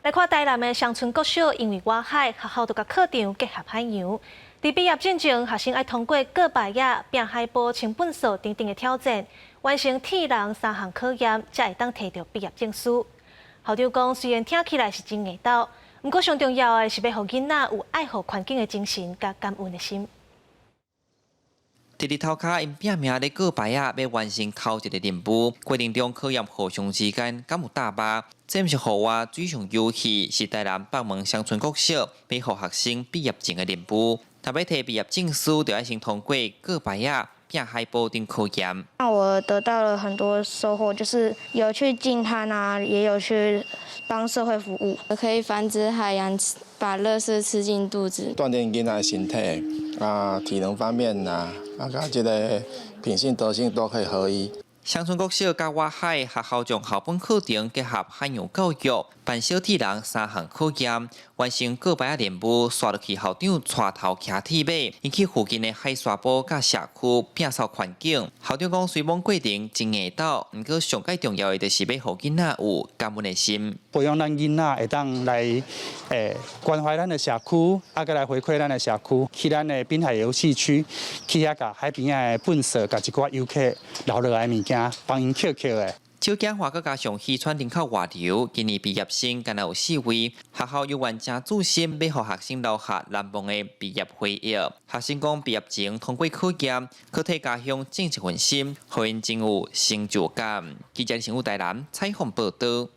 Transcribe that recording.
来看台南的乡村国小，因为外海，学校都甲课程结合海洋。伫毕业进前，学生要通过过白夜、拼海报、清本数等等的挑战，完成铁人3项考验，才会当摕到毕业证书。校长讲，虽然听起来是真硬斗，不过上重要的是要让囡仔有爱护环境的精神，甲感恩的心。伫日头骹因拼命咧过白啊，要完成头一个任务。过程中考验互相之间敢有搭吧？这毋是户外水上游戏，是台南北门乡村国小要互学生毕业前的任务。若要摕毕业证书，就要先通过过白啊、拼海报等考验。让我得到了很多收获，就是有去净滩啊，也有去帮社会服务，可以防止海洋把垃圾吃进肚子，锻炼囡仔的身体啊，体能方面啊，甲这个品性德性都可以合一。乡村国小甲外海学校将校本课程结合海洋教育，办小铁人3项考验，完成过白的任务，刷落去校长带头骑铁马，引起附近的海沙堡甲社区摒扫环境。校长讲，虽然过程真硬斗，不过上界重要的就是要互囡仔有感恩的心，培养咱囡仔会当来关怀咱的社区，啊，再来回馈咱的社区，去咱的滨海游戏区，去遐甲海边的粪扫，甲一寡游客留落来物件，帮因捡的。小景花佮加上溪川人口外流，今年毕业生敢若有4位。学校有完真注心，要互学生留下难忘的毕业回忆。学生讲毕业前通过考验，可替家乡尽一份心，互因真有成就感。记者陈武台南采访报道。